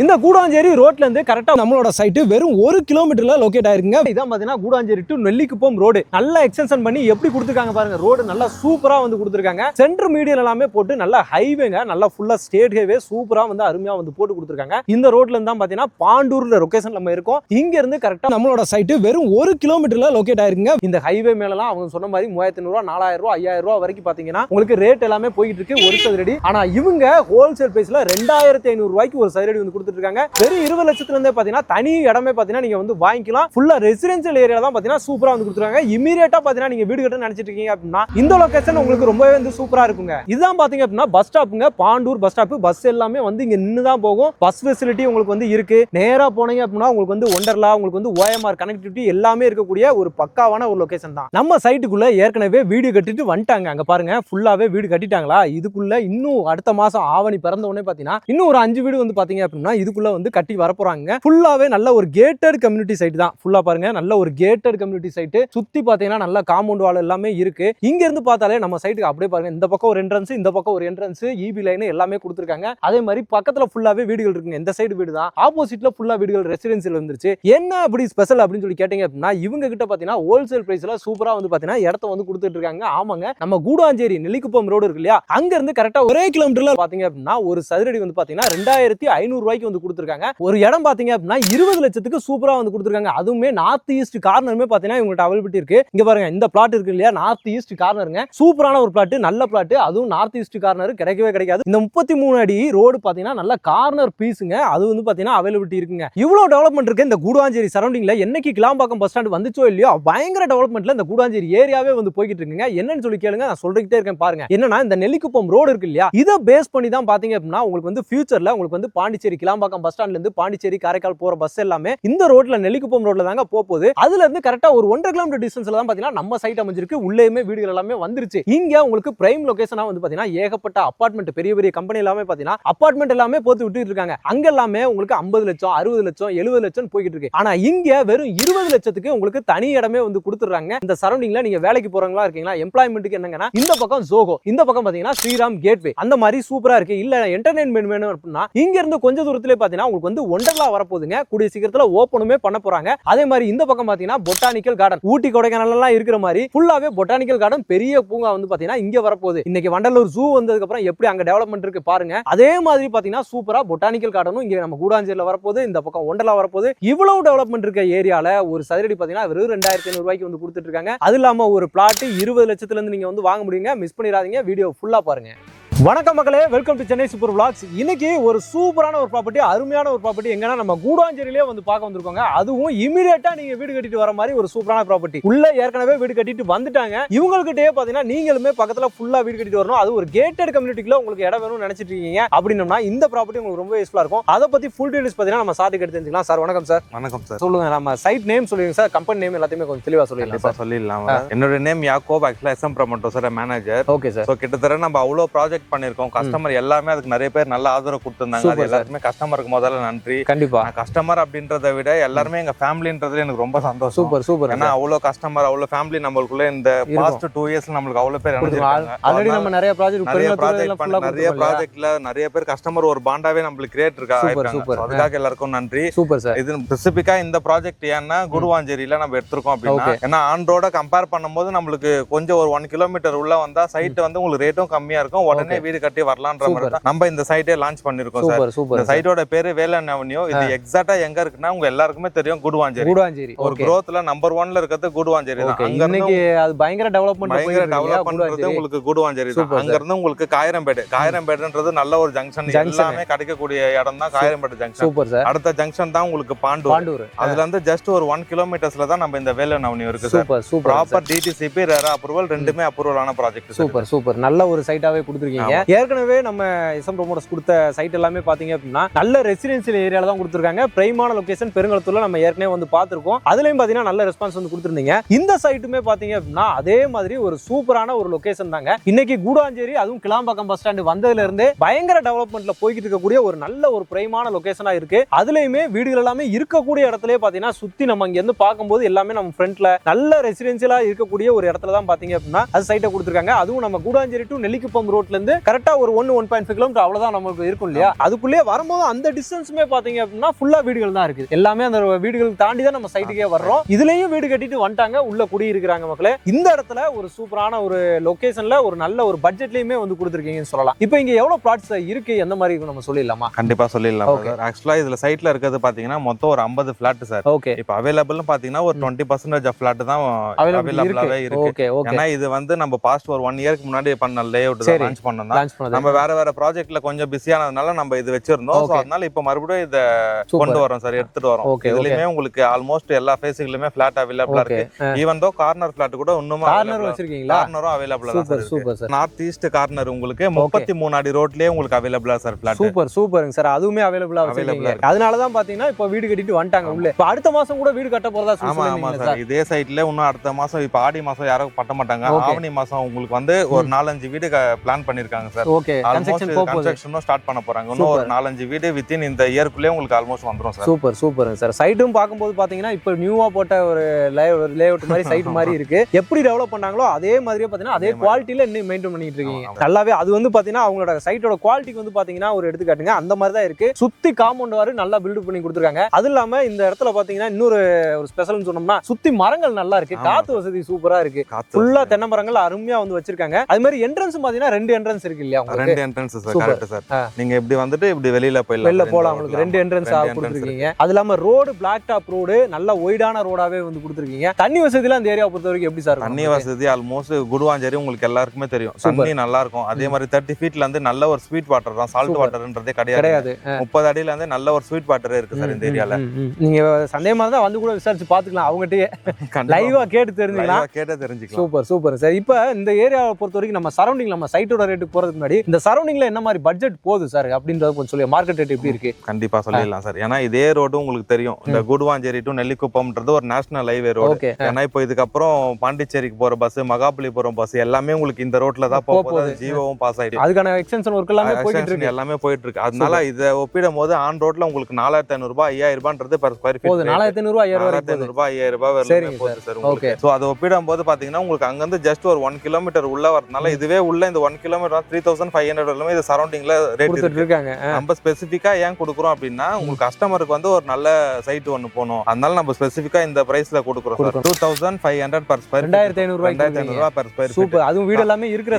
இந்த கூடாஞ்சேரி ரோட்ல இருந்து கரெக்டா நம்மளோட சைட் வெறும் 1 கிலோமீட்டர்ல லொகேட் ஆயிருக்குங்க. இதான் பாத்தீங்கன்னா கூடாஞ்சேரி டு நெல்லிக்குப்பம் ரோடு நல்லா எக்ஸ்டென்ஷன் பண்ணி எப்படி கொடுத்துருக்காங்க பாருங்க. ரோடு நல்லா சூப்பரா வந்து கொடுத்துருக்காங்க. சென்டர் மீடியம் எல்லாமே போட்டு நல்லா ஹைவேங்க, நல்லா ஃபுல்லா ஸ்டேட் ஹைவே சூப்பரா வந்து அருமையா வந்து போட்டு கொடுத்துருக்காங்க. இந்த ரோட்ல இருந்து தான் பாத்தீங்கன்னா பாண்டூர்ல லொகேஷன் நம்ம இருக்கோம். இங்க இருந்து கரெக்டா நம்மளோட சைட் வெறும் 1 கிலோமீட்டர்ல லொகேட் ஆயிருக்குங்க. இந்த ஹைவே மேலலாம் அவங்க சொன்ன மாதிரி 3500 ரூபா 4000 ரூபா 5000 ரூபா வரைக்கும் பாத்தீங்கன்னா உங்களுக்கு ரேட் எல்லாமே போயிட்டு இருக்கு ஒரு சதுரடி. ஆனா இவங்க ஹோல்சேல் பிரைஸ்ல 2500 ரூபாய்க்கு ஒரு சதுரடி வந்து கொடுத்துட்டு இருக்காங்க. வெறும் 20 லட்சத்துல இருந்தே பாத்தீங்கன்னா தனி இடமே பாத்தீங்கன்னா நீங்க வந்து வாங்கிக்கலாம். ஃபுல்லா ரெசிடென்ஷியல் ஏரியா தான் பாத்தீங்கன்னா சூப்பரா வந்து கொடுத்துருக்காங்க. இமிடியேட்டா பாத்தீங்கன்னா நீங்க வீடு கட்ட நினைச்சிட்டு இருக்கீங்க அப்படின்னா இந்த லொகேஷன் உங்களுக்கு ரொம்பவே வந்து சூப்பரா இருக்குங்க. இதுதான் பாத்தீங்க அப்படின்னா பஸ் ஸ்டாப்புங்க, பாண்டூர் பஸ் ஸ்டாப். பஸ் எல்லாமே வந்து இங்க நின்று தான் போகும். பஸ் ஃபெசிலிட்டி உங்களுக்கு வந்து இருக்கு. நேரா போனீங்க அப்படின்னா உங்களுக்கு வந்து ஒண்டர்லா, உங்களுக்கு வந்து ஓஎம்ஆர் கனெக்டிவிட்டி எல்லாமே இருக்கக்கூடிய ஒரு பக்காவான ஒரு லொகேஷன் தான். நம்ம சைட்டுக்குள்ள ஏற்கனவே வீடு கட்டிட்டு வந்துட்டாங்க. அங்க பாருங்க ஃபுல்லாவே வீடு கட்டிட்டாங்களா. இதுக்குள்ள இன்னும் அடுத்த மாசம் ஆவணி பிறந்த உடனே பாத்தீங்கன்னா இன்னும் ஒரு 5 வீடு வந்து பாத்தீங்க அப்படின்னா இதுக்குள்ள வந்து கட்டி வரப்போறாங்க. ஃபுல்லாவே நல்ல ஒரு கேட்டட் கம்யூனிட்டி சைட் தான். ஃபுல்லா பாருங்க நல்ல ஒரு கேட்டட் கம்யூனிட்டி சைட். சுத்தி பாத்தீங்கன்னா நல்ல காம்பவுண்ட் வால் எல்லாமே இருக்கு. இங்க இருந்து பார்த்தாலே நம்ம சைட்டுக்கு அப்படியே பாருங்க, இந்த பக்கம் ஒரு என்ட்ரன்ஸ், இந்த பக்கம் ஒரு என்ட்ரன்ஸ், ஈபி லைன் எல்லாமே கொடுத்துருக்காங்க. அதே மாதிரி பக்கத்துல ஃபுல்லாவே வீடுகள் இருக்குங்க. இந்த சைடு வீடு தான், ஆப்போசிட்ல ஃபுல்லா வீடுகள் ரெசிடென்சியல் வந்துருச்சு. என்ன அப்படி ஸ்பெஷல் அப்படின்னு சொல்லி கேட்டீங்க அப்படின்னா இவங்க கிட்ட பாத்தீங்கன்னா ஹோல்சேல் பிரைஸ்ல சூப்பரா வந்து பாத்தீங்கன்னா இடத்த வந்து கொடுத்துட்டு இருக்காங்க. ஆமாங்க, நம்ம கூடாஞ்சேரி நெல்லிக்குப்பம் ரோடு இருக்கு இல்லையா, அங்க இருந்து கரெக்டா 1 கிலோமீட்டர்ல பாத்தீங்க அப்படின்னா ஒரு சதுரடி வந்து பாத்தீங்கன்னா 2500 ரூபாய்க்கு வந்து கொடுத்துருக்காங்க. ஒரு இடம் பாத்தீங்க அப்படின்னா 20 லட்சத்துக்கு சூப்பரா வந்து கொடுத்துருக்காங்க. அதுவுமே நார்த் ஈஸ்ட் கார்னருமே பாத்தீங்கன்னா இவங்கள்ட்ட அவைலபிலிட்டி இருக்கு. இங்க பாருங்க இந்த பிளாட் இருக்கு இல்லையா, நார்த் ஈஸ்ட் கார்னருங்க. சூப்பரான ஒரு பிளாட், நல்ல பிளாட். அதுவும் நார்த் ஈஸ்ட் கார்னர் கிடைக்கவே கிடைக்காது. இந்த 33 அடி ரோடு பாத்தீங்கன்னா நல்ல கார்னர் பீஸுங்க. அது வந்து பாத்தீங்கன்னா அவைலபிலிட்டி இருக்குங்க. இவ்வளவு டெவலப்மெண்ட் இருக்கு இந்த கூடாஞ்சேரி சரௌண்டிங்ல. என்னைக்கு கிளாம்பாக்கம் பஸ் ஸ்டாண்ட் வந்துச்சோ இல்லையோ பயங்கர டெவலப்மெண்ட்ல இந்த கூடாஞ்சேரி ஏரியாவே வந்து போய்கிட்டு இருக்குங்க. என்னன்னு சொல்லி கேளுங்க, நான் சொல்லிட்டே இருக்கேன் பாருங்க. என்னன்னா இந்த நெல்லிக்குப்பம் ரோடு இருக்கு இல்லையா, இதை பேஸ் பண்ணி தான் பாத்தீங்க அப்படின்னா உங்களுக்கு வந்து ஃபியூச்சர்ல உங்களுக்கு வந்து பாண்டிச்சேரி கிளாம்பாக்கம் பஸ் ஸ்டாண்ட்ல இருந்து பாண்டிச்சேரி காரைக்கால் போற பஸ் எல்லாமே இந்த ரோட்ல நெல்லிக்குப்பம் ரோட்ல தாங்க போகுது. அதுல இருந்து கரெக்டா ஒரு 1.5 கிலோமீட்டர் டிஸ்டன்ஸ்ல தான் பாத்தீங்கன்னா நம்ம சைட் அமைஞ்சிருக்கு. உள்ளேயுமே வீடுகள் எல்லாமே வந்துருச்சு. இங்க உங்களுக்கு பிரைம் லொகேஷனா வந்து பாத்தீங்கன்னா ஏகப்பட்ட அபார்ட்மெண்ட், பெரிய பெரிய கம்பெனி எல்லாமே பாத்தீங்கன்னா அபார்ட்மெண்ட் எல்லாமே போட்டு விட்டுட்டு இருக்காங்க. அங்க எல்லாமே உங்களுக்கு 50 லட்சம் 60 லட்சம் 70 லட்சம் போய்கிட்டு இருக்கு. ஆனா இங்க வெறும் 20 லட்சத்துக்கு உங்களுக்கு தனி இடமே வந்து கொடுத்துறாங்க. இந்த சரௌண்டிங்ல நீங்க வேலைக்கு போறவங்களா இருக்கீங்களா, எம்ப்ளாய்மெண்ட்டுக்கு என்னங்கன்னா இந்த பக்கம் ஜோகோ, இந்த பக்கம் பாத்தீங்கன்னா ஸ்ரீராம் கேட்வே, அந்த மாதிரி சூப்பரா இருக்கு. இல்ல என்டர்டைன்மெண்ட் வேணும் அப்படின்னா இங்க இருந்து கொஞ்ச தூரத்திலே பாத்தீங்கன்னா உங்களுக்கு வந்து ஒண்டர்லா வரப்போகுதுங்க. கூடிய சீக்கிரத்துல ஓபனுமே பண்ண போறாங்க. அதே மாதிரி இந்த பக்கம் பாத்தீங்கன்னா பொட்டானிக்கல் கார்டன், ஊட்டி கொடைக்கானல் எல்லாம் இருக்கிற மாதிரி ஃபுல்லாவே பொட்டானிக்கல் கார்டன், பெரிய பூங்கா வந்து பாத்தீங்கன்னா இங்க வரப்போகுது. இன்னைக்கு வண்டலூர் ஜூ வந்ததுக்கு அப்புறம் எப்படி அங்க டெவலப்மெண்ட் இருக்கு பாருங்க. அதே மாதிரி பாத்தீங்கன்னா சூப்பரா பொட்டானிக்கல் கார்டனும் இங்க நம்ம கூடாஞ்சேரியில வரப்போகுது. இந்த பக்கம் ஒண்டர்லா வரப்போகுது. இவ்வளவு டெவலப்மெண்ட் இருக்க ஏரியால ஒரு சதுரடி பாத்தீங்கன்னா வெறும் 2500 ரூபாய்க்கு வந்து கொடுத்துட்டு இருக்காங்க. அது இல்லாம ஒரு பிளாட் 20 லட்சத்துல இருந்து நீங்க வந்து வாங்க முடியுங்க. மிஸ் பண்ணிடாதீங்க, வீடியோ ஃபுல்லா பாருங்க. வணக்கம் மக்களே, welcome to Chennai super vlogs. இன்னைக்கு ஒரு சூப்பரான ஒரு ப்ராப்பர்ட்டி, அருமையான ஒரு ப்ராப்பர்ட்டி எங்கன்னா நம்ம கூடாஞ்சேரியிலே வந்து பார்க்க வந்திருக்கோங்க. அதுவும் இமிடியேட்டா நீங்க வீடு கட்டிட்டு வர மாதிரி ஒரு சூப்பரான ப்ராப்பர்ட்டி. உள்ள ஏற்கனவே வீடு கட்டிட்டு வந்துட்டாங்க. இவங்ககிட்டயே பாத்தீங்கன்னா நீங்களுமே பக்கத்துல ஃபுல்லா வீடு கட்டிட்டு வரணும், அது ஒரு கேட்டட் கம்யூனிட்டிக்குள்ள உங்களுக்கு இடம் வேணும்னு நினைச்சிட்டு இருக்கீங்க அப்படின்னா இந்த ப்ராப்பர்ட்டி உங்களுக்கு ரொம்ப யூஸ்ஃபுல்லா இருக்கும். அதை பத்தி ஃபுல் டீடைல்ஸ் பாத்தீங்கன்னா நம்ம சார்ட்டு எடுத்து தெரிஞ்சுக்கலாம். சார் வணக்கம் சார். வணக்கம் சார். சொல்லுங்க, நம்ம சைட் நேம் சொல்லுங்க சார், கம்பெனி நேம் எல்லாத்தையுமே கொஞ்சம் தெளிவா சொல்லிடலாம் சார். சொல்லிடலாம். என்னோட name Yakob, actually SM promoter sir, manager. Okay sir. So கிட்டத்தட்ட நம்ம அவ்வளவு ப்ராஜெக்ட் பண்ணிருக்கோம். கஸ்டமர் எல்லாமே அதுக்கு நிறைய பேர் நல்ல ஆதரவு கொடுத்திருந்தாங்க. அது எல்லாருமே கஸ்டமருக்கு முதல்ல நன்றி. கண்டிப்பா கஸ்டமர் அப்படின்றத விட எல்லாருமே எங்க ஃபேமிலின்றதுல எனக்கு ரொம்ப சந்தோஷம். Super super. ஏன்னா அவ்வளவு கஸ்டமர், அவ்வளவு ஃபேமிலி நம்மளுக்குள்ள இந்த பாஸ்ட் 2 இயர்ஸ்ல நம்மளுக்கு அவ்வளவு பேர் இணைஞ்சிருக்காங்க. ஆல்ரெடி நம்ம நிறைய ப்ராஜெக்ட்ல நிறைய பேர் கஸ்டமர் ஒரு பாண்டாவே நம்மளுக்கு கிரியேட் இருக்காங்க. அதுக்காக எல்லாருக்கும் நன்றி. Super sir. இது ஸ்பெசிபிக்கா இந்த ப்ராஜெக்ட் ஏன்னா கூடுவாஞ்சேரியில நம்ம எடுத்திருக்கோம் அப்படின்னா, ஏன்னா ஆன் ரோட கம்பேர் பண்ணும்போது நம்மளுக்கு கொஞ்சம் ஒரு 1 கிலோமீட்டர் உள்ள வந்தா சைட் வந்து உங்களுக்கு ரேட்டும் கம்மியா இருக்கும். உடனே வீடு கட்டி வரலாம். நம்ம இந்த சைட்டே லான்ச் பண்ணிருக்கோம் சார். இந்த சைட்டோட பேரு வேலன் அவென்யூ. இது எக்ஸாக்ட்டா எங்க இருக்குன்னா உங்க எல்லாருக்குமே தெரியும், கூடுவாஞ்சேரி. ஒரு growthல நம்பர் 1ல இருக்கிறது கூடுவாஞ்சேரி தான். அங்க இருந்து அது பயங்கர டெவலப்மென்ட் உங்களுக்கு கூடுவாஞ்சேரி தான். அங்க இருந்து உங்களுக்கு காயிரம்பேடுன்றது நல்ல ஒரு ஜங்ஷன், எல்லாமே கிடைக்கக்கூடிய இடம் தான் காயிரம்பேடு ஜங்ஷன். Super sir. அடுத்த ஜங்ஷன் தான் உங்களுக்கு பாண்டூர். அதுல இருந்து ஜஸ்ட் ஒரு 1 கிலோமீட்டர்ஸ்ல தான் நம்ம இந்த வேலன் அவென்யூ இருக்கு sir. Super. Proper DTCP RERA approval ரெண்டுமே அப்ரூவல் ஆன ப்ராஜெக்ட். சூப்பர். நல்ல ஒரு சைட்டாவே கொடுத்திருக்கீங்க. ஏற்கனவே நம்ம எஸ்எம் ப்ரோமோட்டர்ஸ் கொடுத்த சைட் எல்லாமே பாத்தீங்க அப்படின்னா நல்ல ரெசிடென்சியல் ஏரியால தான் கொடுத்துருக்காங்க. பிரைமான லொகேஷன் பெருங்கலத்தூர்ல நம்ம ஏற்கனவே வந்து பார்த்திருக்கோம். அதுலயும் பாத்தீங்கன்னா நல்ல ரெஸ்பான்ஸ் வந்து கொடுத்துருந்தீங்க. இந்த சைட்டுமே பாத்தீங்க அப்படின்னா அதே மாதிரி ஒரு சூப்பரான ஒரு லொகேஷன் தாங்க. இன்னைக்கு கூடாஞ்சேரி அதுவும் கிளாம்பாக்கம் பஸ் ஸ்டாண்ட் வந்ததுல இருந்து பயங்கர டெவலப்மெண்ட்ல போய்கிட்டு இருக்கக்கூடிய ஒரு நல்ல ஒரு பிரைமான லொகேஷனா இருக்கு. அதுலயுமே வீடுகள் எல்லாமே இருக்கக்கூடிய இடத்துல பாத்தீங்கன்னா சுத்தி நம்ம இங்க இருந்து பார்க்கும்போது எல்லாமே நம்ம ஃப்ரண்ட்ல நல்ல ரெசிடென்சியலா இருக்கக்கூடிய ஒரு இடத்துல தான் பாத்தீங்க அப்படின்னா அது சைட்டை கொடுத்துருக்காங்க. அதுவும் நம்ம கூடாஞ்சேரி டு நெல்லிக்குப்பம் ரோட்ல இருந்து கரெக்டா ஒரு 1.5 கிலோமீட்டர் அவ்வளவுதான் நமக்கு இருக்கும் இல்லையா. அதுக்குள்ளே வரும்போது அந்த டிஸ்டன்ஸுமே பாத்தீங்க அப்படின்னா ஃபுல்லா வீடுகள் தான் இருக்குது. எல்லாமே அந்த வீடுகள் தாண்டி தான் நம்ம சைட்டுக்கே வர்றோம். இதுலயும் வீடு கட்டிட்டு வந்துட்டாங்க, உள்ள குடி இருக்கிறாங்க மக்களே. இந்த இடத்துல ஒரு சூப்பரான ஒரு லொகேஷன்ல ஒரு நல்ல ஒரு பட்ஜெட்லயுமே வந்து கொடுத்துருக்கீங்கன்னு சொல்லலாம். இப்போ இங்க எவ்வளவு பிளாட்ஸ் இருக்கு, எந்த மாதிரி நம்ம சொல்லிடலாமா? கண்டிப்பா சொல்லிடலாம். ஆக்சுவலா இதுல சைட்ல இருக்கிறது பாத்தீங்கன்னா மொத்தம் ஒரு 50 பிளாட் சார். ஓகே. இப்போ அவைலபிள்னு பாத்தீங்கன்னா ஒரு 20% ஆஃப் பிளாட் தான் அவைலபிளாவே இருக்கு. Okay okay. ஏன்னா இது வந்து நம்ம பாஸ்ட் ஒரு 1 இயருக்கு முன்னாடி பண்ண லேஅவுட் தான் லான்ச் பண்ணோம். நம்ம வேற ப்ராஜெக்ட்ல கொஞ்சம் பிஸியானதுனால நம்ம இது வச்சிருந்தோம். சோ அதனால இப்போ மறுபடியும் இத கொண்டு வரோம் சார், எடுத்துட்டு வரோம். இதுலயுமே உங்களுக்கு ஆல்மோஸ்ட் எல்லா ஃபேஸ்லயுமே பிளாட் அவைலபிளா இருக்கு. ஈவன் தோ கார்னர் பிளாட் கூட இன்னும் கார்னர் வச்சிருக்கீங்களா? கார்னரும் அவைலபிளா தான் இருக்கு. நார்த் ஈஸ்ட் கார்னர் உங்களுக்கு 33 அடி ரோட்லயே உங்களுக்கு அவைலபிளா சார் பிளாட். சூப்பருங்க சார். அதுவுமே அவைலபிளா இருக்கு. அதனால தான் பாத்தீங்கன்னா இப்போ வீடு கட்டிட்டு வந்துட்டாங்க உள்ள. இப்போ அடுத்த மாசம் கூட வீடு கட்ட போறதா சொல்லுங்க சார். இதே சைட்ல இன்னும் அடுத்த மாசம் இப்போ ஆடி மாசம் யாரும் கட்ட மாட்டாங்க. ஆவணி மாசம் உங்களுக்கு வந்து ஒரு 4-5 வீடு பிளான் பண்ணிருக்காங்க சார். ஓகே. கன்ஸ்ட்ரக்ஷனும் ஸ்டார்ட் பண்ண போறாங்க. இன்னும் ஒரு 4-5 வீடு வித்தின் இந்த இயர்க்குள்ளே உங்களுக்கு ஆல்மோஸ்ட் வந்துரும் சார். சூப்பருங்க சார். சைட்டும் பாக்கும்போது பாத்தீங்கன்னா இப்போ நியூவா போட்ட ஒரு லேஅவுட் மாதிரி சைட் மாதிரி இருக்கு. எப்படி டெவலப் பண்ணாங்களோ அதே மாதிரியே பாத்தீங்கன்னா அதே குவாலிட்டில இன்னும் மெயின்டைன் பண்ணிட்டு இருக்கீங்க. நல்லாவே அது வந்து பாத்தீங்கன்னா அவங்களோட சைட்டோட குவாலிட்டிக்கு வந்து பாத்தீங்கன்னா ஒரு எடுத்துக்காட்டுங்க அந்த மாதிரி தான் இருக்கு. சுத்தி காம்பவுண்ட் வாரு நல்லா பில்ட் பண்ணி கொடுத்துருக்காங்க. அது இல்லாம இந்த இடத்துல பாத்தீங்கன்னா இன்னொரு ஒரு ஸ்பெஷல்னு சொன்னோம்னா சுத்தி மரங்கள் நல்லா இருக்கு. காத்து வசதி சூப்பரா இருக்கு. ஃபுல்லா தென்னை மரங்கள் அருமையா வந்து வச்சிருக்காங்க. அது மாதிரி என்ட்ரன்ஸ் பாத்தீங்கன்னா 2 என்ட்ரன்ஸ் இருக்கு இல்லையா உங்களுக்கு? 2 என்ட்ரன்ஸ் சார். Correct sir. நீங்க இப்படி வந்துட்டு இப்படி வெளியில போலாம். உங்களுக்கு 2 என்ட்ரன்ஸ் கொடுத்துருக்கீங்க. அது இல்லாம ரோடு பிளாக் டாப் ரோடு நல்ல ஒய்டான ரோடாவே வந்து கொடுத்துருக்கீங்க. தண்ணி வசதிலாம் இந்த ஏரியா பொறுத்த வரைக்கும் எப்படி சார்? தண்ணி வசதி ஆல்மோஸ்ட் குடுவாஞ்சேரி உங்களுக்கு எல்லாருக்குமே தெரியும். தண்ணி நல்லா இருக்கும். அதே மாதிரி 30 ஃபீட்ல இருந்து நல்ல ஒரு ஸ்வீட் வாட்டர் தான். சால்ட் வாட்டர்ன்றதே கிடையாது. 30 அடியில இருந்து நல்ல ஒரு ஸ்வீட் வாட்டர் இருக்கு சார் இந்த ஏரியால. நீங்க சந்தேகமா இருந்தா வந்து கூட விசாரிச்சு பாத்துக்கலாம். அவங்ககிட்டயே லைவா கேட்டு தெரிஞ்சுக்கலாம். Super sir. இப்போ இந்த ஏரியாவை பொறுத்த வரைக்கும் நம்ம சரௌண்டிங் நம்ம சைட்டோட ரேட்டுக்கு போறதுக்கு முன்னாடி இந்த சரௌண்டிங்ல என்ன மாதிரி பட்ஜெட் போகுது சார் அப்படின்றத கொஞ்சம் சொல்லி மார்க்கெட் ரேட் எப்படி இருக்கு? கண்டிப்பா சொல்லிடலாம் சார். ஏன்னா இதே ரோடு உங்களுக்கு தெரியும். இந்த குடுவாஞ்சேரி டு நெல்லிக்குப்பம்ன்றது ஒரு நேஷனல் ஹைவே ரோடு. ஏன்னா இப்போ இதுக்கப்புறம் பாண்டிச்சேரிக்கு போற பஸ், மகாபலிபுரம் பஸ் எல்லாமே உங்களுக்கு இந்த ரோட்ல தான் போகுது. ஜீவோவும் பாஸ் ஆயிடுச்சு. அதுக்கான எக்ஸ்டென்ஷன் ஒர்க் எல்லாமே போயிட்டு இருக்கு. எல்லாமே போயிட்டு இருக்கு. அதனால இத ஒப்பிடும் போது ஆன் ரோட்ல உங்களுக்கு 4500 ரூபாய் 5000 ரூபாய்ன்றது per square feet. 4500 ரூபாய் 5000 ரூபாய் 5000 ரூபாய் வரலாம் போகுது சார் உங்களுக்கு. சோ அத ஒப்பிடும் போது பாத்தீங்கன்னா உங்களுக்கு அங்க இருந்து ஜஸ்ட் ஒரு 1 கிலோமீட்டர் உள்ள வரதுனால இதுவே உள்ள இந்த 1 கிலோமீட்டர் 3500 வரலுமே இது சரௌண்டிங்ல ரேட் இருக்காங்க. நம்ம ஸ்பெசிஃபிக்கா ஏன் கொடுக்குறோம் அப்படின்னா உங்களுக்கு கஸ்டமருக்கு வந்து ஒரு நல்ல சைட் ஒன்னு போணும். அதனால நம்ம ஸ்பெசிஃபிக்கா இந்த பிரைஸ்ல கொடுக்குறோம் சார். 2500 per square feet. 2500 ரூபாய் per square feet. சூப்பர். அதுவும் வீடு எல்லாமே இருக்கிற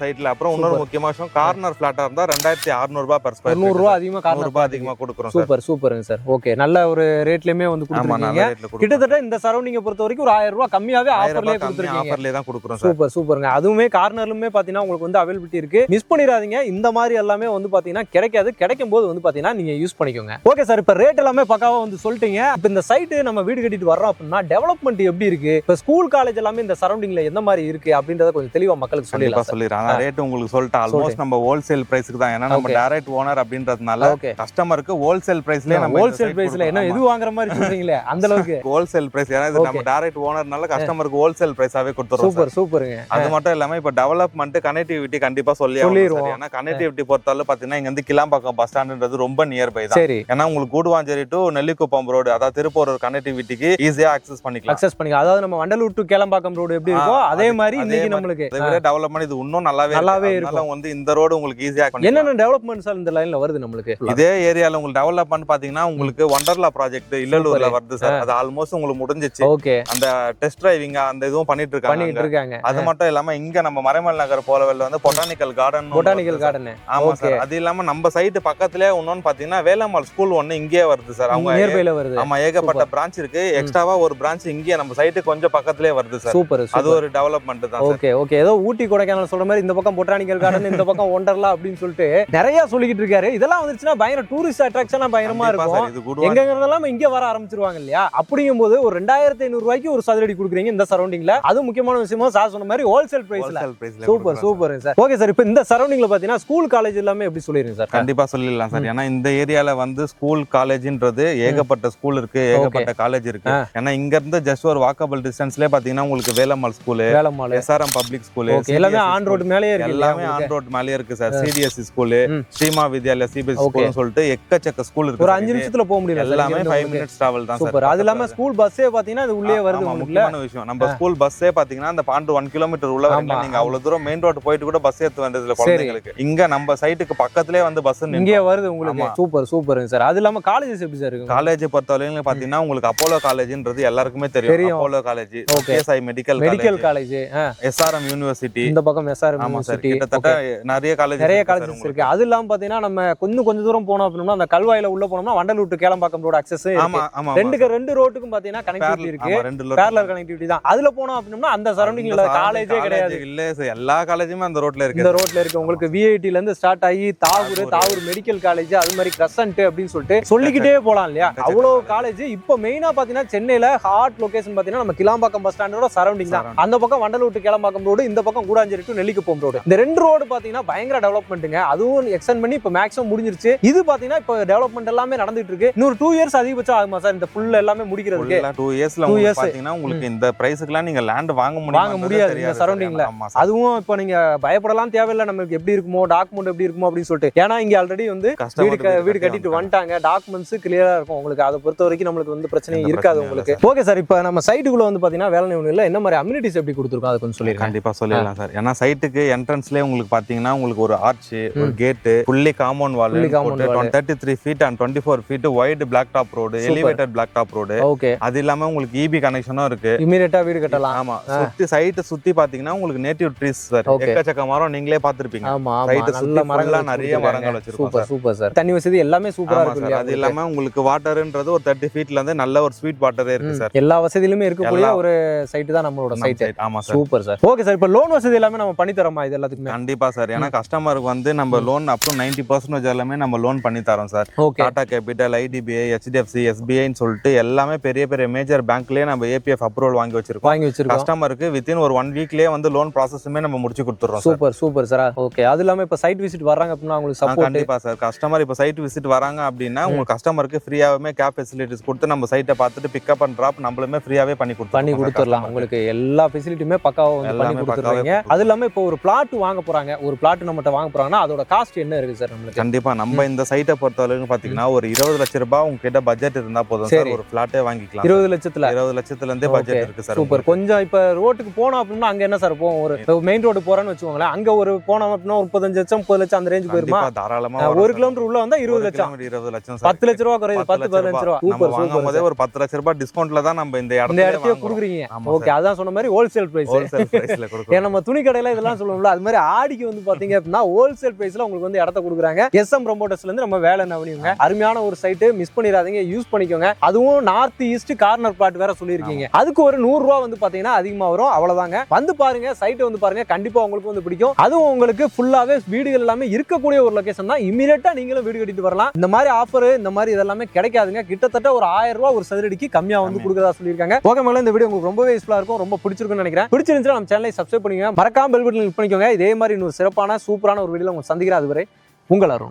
சைட்ல. அப்புறம் இன்னொரு முக்கியமான விஷயம், கார்னர் பிளாட்டா இருந்தா 2600 ரூபாய் per square feet. 100 ரூபாய் அதிகமா கார்னர் ரூபாய் அதிகமா கொடுக்குறோம் சார். சூப்பருங்க சார். ஓகே. நல்ல ஒரு ரேட்லயுமே வந்து கொடுத்துருக்கீங்க. கிட்டத்தட்ட இந்த சரௌண்டிங்கை பொறுத்த வரைக்கும் ஒரு 1000 ரூபாய் கம்மியாவே ஆஃபர்லயே கொடுத்துருக்கீங்க. ஆஃபர்லயே தான் கொடுக்குறோம் சார். சூப்பருங்க. அதுவுமே கார்னர்லுமே பாத்தீங்கன்னா உங்களுக்கு வந்து அவைலபிலிட்டி இருக்கு. மிஸ் பண்ணிராதீங்க. இந்த மாதிரி எல்லாமே வந்து பாத்தீங்கன்னா கிடைக்காது. கிடைக்கும் போது வந்து பாத்தீங்கன்னா நீங்க யூஸ் பண்ணிக்கோங்க. Okay sir. இப்ப ரேட் எல்லாமே பக்காவா வந்து சொல்லிட்டீங்க. இப்ப இந்த சைட் நம்ம வீடு கட்டிட்டு வர்றோம் அப்படின்னா டெவலப்மெண்ட் எப்படி இருக்கு? இப்ப ஸ்கூல் காலேஜ் எல்லாமே இந்த சரௌண்டிங்ல எந்த மாதிரி இருக்கு அப்படின்றத கொஞ்சம் தெளிவா மக்களுக்கு சொல்லிடுறேன். ரேட் உங்களுக்கு சொல்லிட்டு ஆல்மோஸ்ட் நம்ம ஹோல்சேல் பிரைஸ்க்கு தான். ஏன்னா நம்ம டைரக்ட் ஓனர் அப்படின்றதுனால கஸ்டமருக்கு ஹோல்சேல் பிரைஸ்லயே நம்ம ஹோல்சேல் பிரைஸ்ல என்ன எது வாங்குற மாதிரி சொல்றீங்களே அந்த அளவுக்கு ஹோல்சேல் பிரைஸ். ஏன்னா இது நம்ம டைரக்ட் ஓனர்னால கஸ்டமருக்கு ஹோல்சேல் பிரைஸாவே கொடுத்துறோம். சூப்பருங்க. அது மட்டும் இல்லாம இப்ப டெவலப்மெண்ட் கனெக்டிவிட்டி கண்டிப்பா சொல்லிடுவோம். ஏன்னா கனெக்டிவிட்டி பொறுத்தவரை பாத்தீங்கன்னா இங்க வந்து கிளாம்பாக்கம் பஸ் ஸ்டாண்ட்ன்றது ரொம்ப நியர் பை தான். ஏன்னா உங்களுக்கு கூடுவாஞ்சேரி டு நெல்லிக்குப்பம் ரோடு, அதாவது திருப்பூர் கனெக்டிவிட்டிக்கு ஈஸியா அக்சஸ் பண்ணிக்கலாம். அதாவது நம்ம வண்டலூர் டு கிளாம்பாக்கம் ரோடு எப்படி இருக்கோ அதே மாதிரி இன்னைக்கு நம்மளுக்கு டெவலப்மெண்ட் இது இன்னும் நல்லாவே இருக்கும். வந்து இந்த ரோடு உங்களுக்கு ஈஸியா என்னென்ன டெவலப்மெண்ட்ஸ் இந்த லைன்ல வருது நம்மளுக்கு? இதே ஏரியால உங்களுக்கு டெவலப்மெண்ட் பாத்தீங்கன்னா உங்களுக்கு வண்டர்லா ப்ராஜெக்ட் இல்லலூர்ல வருது சார். அது ஆல்மோஸ்ட் உங்களுக்கு முடிஞ்சிச்சு. அந்த டெஸ்ட் டிரைவிங் அந்த இதுவும் பண்ணிட்டு இருக்காங்க. அது மட்டும் இல்லாம இங்க நம்ம மறைமல் நகர் போலவெல்ல வந்து பொட்டானிக்கல் கார்டன். ஆமா சார். அது இல்லாம நம்ம சைட் பக்கத்துலயே இன்னொன்னு பாத்தீங்கன்னா வேலம்மாள் ஸ்கூல் ஒன்னு இங்கேயே வருது சார். அவங்க நியர்பைல வருது. ஆமா, ஏகப்பட்ட பிரான்ச் இருக்கு. எக்ஸ்ட்ராவா ஒரு பிரான்ச் இங்கே நம்ம சைட்டு கொஞ்சம் பக்கத்துலயே வருது சார். சூப்பர். அது ஒரு டெவலப்மெண்ட் தான். ஓகே. ஏதோ ஊட்டி கொடைக்கானல் சொல்ற மாதிரி இந்த பக்கம் பொட்டானிக்கல் கார்டன், இந்த பக்கம் ஒண்டர்லா அப்படின்னு சொல்லிட்டு நிறைய சொல்லிக்கிட்டு இருக்காரு. இதெல்லாம் வந்துச்சுன்னா பயங்கர டூரிஸ்ட் அட்ராக்ஷனா பயங்கரமா இருக்கும். எங்கங்கிறதெல்லாம் இங்க வர ஆரம்பிச்சிருவாங்க இல்லையா? அப்படிங்கும்போது ஒரு 2500 ரூபாய்க்கு ஒரு சதுரடி கொடுக்குறீங்க இந்த சரௌண்டிங்ல. அது முக்கியமான விஷயமா சார் சொன்ன மாதிரி ஹோல்சேல் பிரைஸ்ல. Super sir. Okay sir. இப்போ இந்த சரௌண்டிங்ல பாத்தீங்கன்னா ஸ்கூல் காலேஜ் எல்லாமே எப்படி சொல்லிருங்க சார்? கண்டிப்பா சொல்லிடலாம் சார். ஏன்னா இந்த ஏரியால வந்து ஸ்கூல் காலேஜ்ன்றது ஏகப்பட்ட ஸ்கூல் இருக்கு, ஏகப்பட்ட காலேஜ் இருக்கு. ஏன்னா இங்க இருந்து ஜஸ்ட் ஒரு வாக்கபிள் டிஸ்டன்ஸ்லயே பாத்தீங்கன்னா உங்களுக்கு Velammal school, SRM public school எல்லாமே ஆன் ரோட் மேலேயே இருக்கு. எல்லாமே ஆன் ரோட் மேலேயே இருக்கு sir. CDSE school, Srima Vidyalaya CBSE ஸ்கூல்னு சொல்லிட்டு எக்கச்சக்க ஸ்கூல் இருக்கு. ஒரு 5 நிமிஷத்துல போக முடியல. எல்லாமே 5 மினிட்ஸ் டிராவல் தான் சார். அது இல்லாம ஸ்கூல் பஸ்ஸே பாத்தீங்கன்னா அது உள்ளே வருது. முக்கியமான விஷயம், நம்ம ஸ்கூல் பஸ்ஸே பாத்தீங்கன்னா அந்த 1 கிலோமீட்டர் உள்ள வரீங்க. நீங்க அவ்வளவு தூரம் மெயின் ரோட் போயிட்டு கூட பஸ் ஏத்த எடுத்து வந்ததுல குழந்தைங்களுக்கு இங்க நம்ம சைட்டுக்கு பக்கத்துலயே வந்து பஸ் இங்கே வருது உங்களுக்கு. சூப்பர் சூப்பருங்க சார். அது இல்லாம காலேஜஸ் எப்படி சார் இருக்கு? காலேஜ் பொறுத்தவரைக்கும் பாத்தீங்கன்னா உங்களுக்கு அப்போலோ காலேஜ்ன்றது எல்லாருக்குமே தெரியும். Apollo college, KSI medical college, SRM university, இந்த பக்கம் எஸ்ஆர்எம் யூனிவர்சிட்டி, கிட்டத்தட்ட நிறைய காலேஜஸ் இருக்கு. அது இல்லாம பாத்தீங்கன்னா நம்ம கொஞ்சம் தூரம் போனோம் அப்படின்னா அந்த கல்வாயில உள்ள போனோம்னா Vandalur to Kelambakkam road access ரெண்டு ரோட்டுக்கும் பாத்தீங்கன்னா கனெக்டிவிட்டி இருக்கு. பேரலல் கனெக்டிவிட்டி தான். அதுல போனோம் அப்படின்னா அந்த சரௌண்டிங்ல காலேஜே கிடையாது. இல்ல சார், எல்லா காலேஜுமே அந்த ரோட்ல இருக்கு. இந்த ரோட்ல இருக்கு. உங்களுக்கு விஐடில இருந்து ஸ்டார்ட் ஆகி தாவூர் மெடிக்கல் காலேஜ், அது மாதிரி கிரசன்ட் அப்படின்னு சொல்லிட்டு சொல்லிக்கிட்டே போலாம் இல்லையா? அவ்வளவு காலேஜ். இப்போ மெயினா பாத்தீங்கன்னா சென்னையில ஹாட் லொகேஷன் பாத்தீங்கன்னா நம்ம கிளாம்பாக்கம் பஸ் ஸ்டாண்டோட சரௌண்டிங் தான். அந்த பக்கம் வண்டலூர் டு கேளம்பாக்கம் ரோடு, இந்த பக்கம் கூடாஞ்சேரி டு நெல்லிக்குப்பம் ரோடு. இந்த ரெண்டு ரோடு பாத்தீங்கன்னா பயங்கர டெவலப்மெண்ட்டுங்க. அதுவும் எக்ஸ்டெண்ட் பண்ணி இப்போ மேக்ஸிமம் முடிஞ்சிருச்சு. இது பாத்தீங்கன்னா இப்போ டெவலப்மெண்ட் எல்லாமே நடந்துட்டு இருக்கு. இன்னொரு 2 இயர்ஸ் அதிகபட்சம் ஆகுமா சார் இந்த ஃபுல் எல்லாமே முடிக்கிறதுக்கு? 2 இயர்ஸ்ல பாத்தீங்கன்னா உங்களுக்கு இந்த பிரைஸ்க்குலாம் நீங்க லேண்ட் வாங்க முடியாது இந்த சரௌண்டிங்ல. அதுவும் இப்போ நீங்க பயப்படலாம் தேவையில்லை. நமக்கு எப்படி இருக்குமோ டாக்குமெண்ட் எப்படி இருக்குமோ அப்படின்னு சொல்லிட்டு. ஏன்னா இங்க ஆல்ரெடி வந்து வீடு கட்டிட்டு வந்துட்டாங்க. டாக்குமெண்ட்ஸ் கிளியரா இருக்கும் உங்களுக்கு. அதை பொறுத்த வரைக்கும் நம்மளுக்கு வந்து பிரச்சனை இருக்காது உங்களுக்கு. Okay sir. இப்போ நம்ம சைட்டுக்குள்ள வந்து பாத்தீங்கன்னா வேலை ஒண்ணு என்ன மாதிரி அம்யூனிட்டிஸ் எப்படி கொடுத்துருக்கோம் அதை கொஞ்சம் சொல்லிருக்கேன். கண்டிப்பா சொல்லிடலாம் சார். ஏன்னா சைட்டுக்கு என்ட்ரன்ஸ்லயே உங்களுக்கு பாத்தீங்கன்னா உங்களுக்கு ஒரு ஆர்ச், ஒரு gate, fully compound wall, 33 feet and 24 feet wide black top road, elevated black top road. Okay. அது இல்லாம உங்களுக்கு இபி கனெக்ஷனும் இருக்கு. இமிடியேட்டா வீடு கட்டலாம். ஆமா. சுத்தி சைட் சுத்தி பாத்தீங்கன்னா உங்களுக்கு நேட்டிவ் ட்ரீஸ் சார். எக்கச்சக்க மரம் நீங்களே பாத்துருப்பீங்க. ஆமா. சைட் சுத்தி மரங்களா நிறைய மரங்கள் வச்சிருக்கோம் சார். Super sir. தண்ணி வசதி எல்லாமே சூப்பரா இருக்கு. அது இல்லாம உங்களுக்கு வாட்டர்ன்றது ஒரு 30 feetல இருந்து நல்ல ஒரு ஸ்வீட் வாட்டரே இருக்கு சார். எல்லா வசதியிலுமே இருக்கக்கூடிய ஒரு சைட் தான் நம்மளோட சைட். ஆமா sir. Super sir. Okay sir. இப்போ லோன் வசதி எல்லாமே நம்ம பண்ணி தரோமா இது எல்லாத்துக்குமே? கண்டிப்பா சார். ஏன்னா கஸ்டமருக்கு வந்து நம்ம லோன் அப் டு 90% எல்லாமே நம்ம லோன் பண்ணி தரோம் sir. Tata capital, IDBI, HDFC, எஸ்பிஐன்னு சொல்லிட்டு எல்லாமே பெரிய மேஜர் பேங்க்லயே நம்ம ஏபிஎஃப் அப்ரூவல் வாங்கி வச்சிருக்கோம். கஸ்டமருக்கு வித்தின் ஒரு 1 வீக்லயே வந்து லோன் ப்ராசஸுமே நம்ம முடிச்சு கொடுத்துறோம். Super sir. ஓகே. அது இல்லாம இப்ப சைட் விசிட் வராங்க அப்படின்னா உங்களுக்கு சப்போர்ட்? கண்டிப்பா சார். கஸ்டமர் இப்ப சைட் விசிட் வராங்க அப்படின்னா உங்க கஸ்டமருக்கு ஃப்ரீயாவே கேப் ஃபெசிலிட்டிஸ் கொடுத்து நம்ம சைட்டை பார்த்துட்டு பிக்கப் அண்ட் டிராப் நம்மளுமே ஃப்ரீயாவே பண்ணி கொடுத்துறலாம். உங்களுக்கு எல்லா ஃபெசிலிட்டியுமே பக்காவா பண்ணி கொடுத்துறீங்க. அது இல்லாம இப்போ ஒரு பிளாட் வாங்க போறாங்க, ஒரு பிளாட் நம்மகிட்ட வாங்க போறாங்கன்னா அதோட காஸ்ட் என்ன இருக்கு சார் நம்மளுக்கு? கண்டிப்பா நம்ம இந்த சைட்டை பொறுத்தவரைக்கும் பாத்தீங்கன்னா ஒரு 20 லட்சம் ரூபாய் உங்ககிட்ட பட்ஜெட் இருந்தா போதும் சார். ஒரு பிளாட்டே வாங்கிக்கலாம். 20 லட்சத்துல இருந்தே பட்ஜெட் இருக்கு சார். சூப்பர். கொஞ்சம் இப்ப ரோட்டுக்கு போனோம் அப்படின்னா அங்க என்ன சார் போகும்? ஒரு மெயின் ரோடு போறேன்னு வச்சுக்கோங்களேன். அங்க ஒரு போனோம் அப்படின்னா 35 லட்சம் 30 லட்சம் அந்த ரேஞ்ச் போயிருமா? தாராளமா 1 கிலோமீட்டர் உள்ள வந்தா 20 லட்சம் 10 லட்சம் ரூபாய் குறையுது. 10-15 ரூபாய். சூப்பர். வாங்கும்போதே ஒரு 10 லட்சம் ரூபாய் டிஸ்கவுண்ட்ல தான் நம்ம இந்த இடத்தையே குடுக்குறீங்க. ஓகே. அதான் சொன்ன மாதிரி ஹோல்சேல் பிரைஸ்ல கொடுக்குறோம். ஏன்னா நம்ம துணி கடையில இதெல்லாம் சொல்லுவோம்ல, அது மாதிரி ஆடிக்கு வந்து பாத்தீங்க அப்படின்னா ஹோல்சேல் பிரைஸ்ல உங்களுக்கு வந்து இடத்த கொடுக்குறாங்க. எஸ்எம் ப்ரோமோட்டர்ஸ்ல இருந்து நம்ம வேலை நவனிங்க. அருமையான ஒரு சைட், மிஸ் பண்ணிடாதீங்க, யூஸ் பண்ணிக்கோங்க. அதுவும் நார்த் ஈஸ்ட் கார்னர் பிளாட் வேற சொல்லியிருக்கீங்க. அதுக்கு ஒரு 100 ரூபாய் வந்து பாத்தீங்கன்னா அதிகமா வரும். அவ்வளவுதாங்க. வந்து பாருங்க, சைட்டை வந்து பாருங்க, கண்டிப்பா உங்களுக்கு வந்து பிடிக்கும். அதுவும் உங்களுக்கு ஃபுல்லாவே வீடுகள் எல்லாமே இருக்கக்கூடிய ஒரு லொகேஷன் தான். இமிடியேட்டா நீங்களும் வீடு கட்டிட்டு வரலாம். இந்த மாதிரி ஆஃபர் இந்த மாதிரி இதெல்லாமே கிடைக்காதுங்க. கிட்டத்தட்ட ஒரு 1000 ரூபாய் ஒரு சதுரடிக்கு கம்மியா வந்து கொடுக்கறதா சொல்லியிருக்காங்க. ஓகே மகளே, இந்த வீடியோ உங்களுக்கு ரொம்பவே யூஸ்ஃபுல்லா இருக்கும், ரொம்ப பிடிச்சிருக்கும்னு நினைக்கிறேன். பிடிச்சிருந்துச்சுன்னா நம்ம சேனலை சப்ஸ்கிரைப் பண்ணிக்கோங்க, மறக்காம பெல் பட்டன் கிளிக் பண்ணிக்கோங்க. இதே மாதிரி இன்னொரு சிறப்பான சூப்பரான ஒரு வீடியோல உங்களுக்கு சந்திக்கிறேன். அதுவரை உங்கள் அருண்.